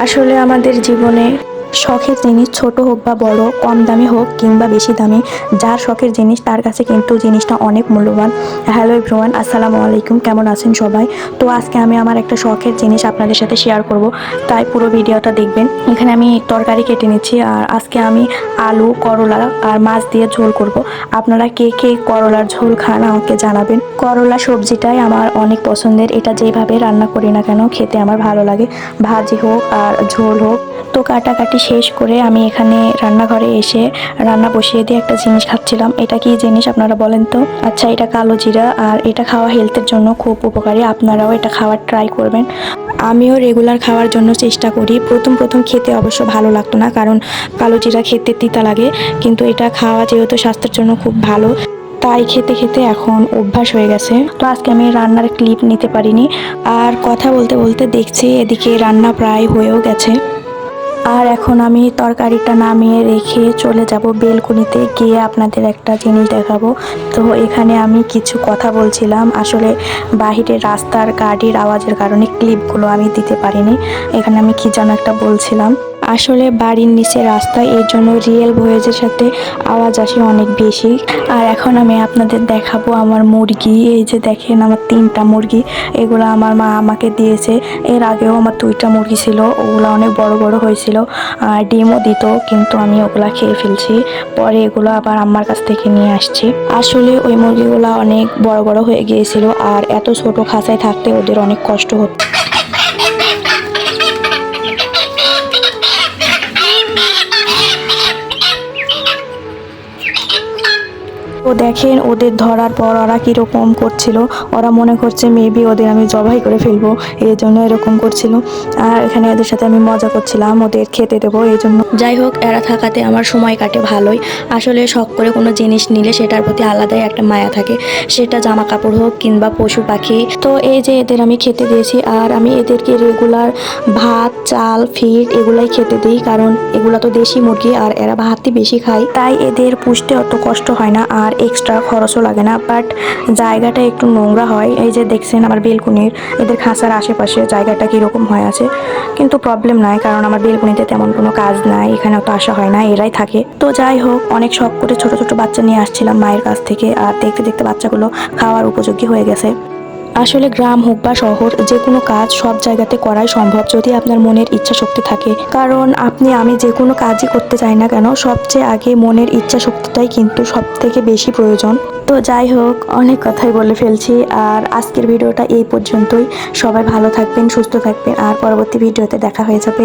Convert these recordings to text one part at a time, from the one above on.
আসলে আমাদের জীবনে শখের জিনিস ছোট হোক বা বড়, কম দামি হোক কিংবা বেশি দামি, যার শখের জিনিস তার কাছে কিন্তু জিনিসটা অনেক মূল্যবান। হ্যালো এভরিওয়ান, আসসালামু আলাইকুম, কেমন আছেন সবাই? তো আজকে আমি আমার একটা শখের জিনিস আপনাদের সাথে শেয়ার করব, তাই পুরো ভিডিওটা দেখবেন। এখানে আমি তরকারি কেটে নিচ্ছি, আর আজকে আমি আলু, করলা আর মাছ দিয়ে ঝোল করব। আপনারা কে কে করলার ঝোল খান আমাকে জানাবেন। করলা সবজিটাই আমার অনেক পছন্দের, এটা যেভাবে রান্না করি না কেন খেতে আমার ভালো লাগে, ভাজি হোক আর ঝোল হোক। তো কাটাকাটি শেষ করে আমি এখানে রান্নাঘরে এসে রান্না বসিয়ে দিয়ে একটা জিনিস খাচ্ছিলাম। এটা কি জিনিস আপনারা বলেন তো? আচ্ছা, এটা কালো জিরা, আর এটা খাওয়া হেলথের জন্য খুব উপকারী, আপনারাও এটা খাওয়ার ট্রাই করবেন। আমিও রেগুলার খাওয়ার জন্য চেষ্টা করি। প্রথম প্রথম খেতে অবশ্য ভালো লাগতো না, কারণ কালো জিরা খেতে তিতা লাগে, কিন্তু এটা খাওয়া যেহেতু স্বাস্থ্যের জন্য খুব ভালো, তাই খেতে খেতে এখন অভ্যাস হয়ে গেছে। তো আজকে আমি রান্নার ক্লিপ নিতে পারিনি, আর কথা বলতে বলতে দেখছি এদিকে রান্না প্রায় হয়েও গেছে। আর এখন আমি তরকারিটা নামিয়ে রেখে চলে যাব বেলকুনিতে, গিয়ে আপনাদের একটা জিনিস দেখাবো। তো এখানে আমি কিছু কথা বলছিলাম, আসলে বাহিরের রাস্তার গাড়ির আওয়াজের কারণে ক্লিপগুলো আমি দিতে পারিনি। এখানে আমি কি যেন একটা বলছিলাম। আসলে বাড়ির নিচে রাস্তা, এর জন্য রিয়েল ভয়েসের সাথে আওয়াজ আসে অনেক বেশি। আর এখন আমি আপনাদের দেখাবো আমার মুরগি। এই যে দেখেন আমার 3টা মুরগি, এগুলো আমার মা আমাকে দিয়েছে। এর আগেও আমার 2টা মুরগি ছিল, ওগুলো অনেক বড় বড় হয়েছিল, আর ডিমও দিত, কিন্তু আমি ওগুলা খেয়ে ফেলছি। পরে এগুলো আবার আম্মার কাছ থেকে নিয়ে আসছি। আসলে ওই মুরগিগুলো অনেক বড় বড় হয়ে গিয়েছিল, আর এত ছোট খাঁচায় থাকতে ওদের অনেক কষ্ট হতো। তো দেখেন ওদের ধরার পর ওরা কিরকম করছিল, ওরা মনে করছে মেবি ওদের আমি জবাই করে ফেলবো, এই জন্য এরকম করছিল। আর এখানে এদের সাথে আমি মজা করছিলাম, ওদের খেতে দেবো এই জন্য। যাই হোক, এরা থাকাতে আমার সময় কাটে ভালোই। আসলে শখ করে কোনো জিনিস নিলে সেটার প্রতি আলাদাই একটা মায়া থাকে, সেটা জামা কাপড় হোক কিংবা পশু পাখি। তো এই যে এদের আমি খেতে দিয়েছি, আর আমি এদেরকে রেগুলার ভাত, চাল, ফিড এগুলাই খেতে দিই, কারণ এগুলা তো দেশি মুরগি আর এরা ভাতই বেশি খায়, তাই এদের পুষতে অত কষ্ট হয় না, আর এক্সট্রা খরচও লাগে না। বাট জায়গাটা একটু নোংরা হয়। এই যে দেখছেন আমার বেলকুনির, এদের খাঁচার আশেপাশে জায়গাটা কীরকম হয়ে আছে, কিন্তু প্রবলেম নাই, কারণ আমার বেলকুনিতে তেমন কোনো কাজ নাই, এখানে অত আসা হয় না, এরাই থাকে। তো যাই হোক, অনেক শখ করে ছোট ছোট বাচ্চা নিয়ে আসছিলাম মায়ের কাছ থেকে, আর দেখতে দেখতে বাচ্চাগুলো খাওয়ার উপযোগী হয়ে গেছে। আসলে গ্রাম হোক বা শহর, যে কোনো কাজ সব জায়গাতে করাই সম্ভব যদি আপনার মনের ইচ্ছা শক্তি থাকে। কারণ আমি যে কোনো কাজই করতে চাই না কেন, সবচেয়ে আগে মনের ইচ্ছা শক্তিটাই কিন্তু সব থেকে বেশি প্রয়োজন। তো যাই হোক, অনেক কথাই বলে ফেলছি, আর আজকের ভিডিওটা এই পর্যন্তই। সবাই ভালো থাকবেন, সুস্থ থাকবেন, আর পরবর্তী ভিডিওতে দেখা হয়ে যাবে।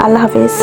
আল্লাহ হাফেজ।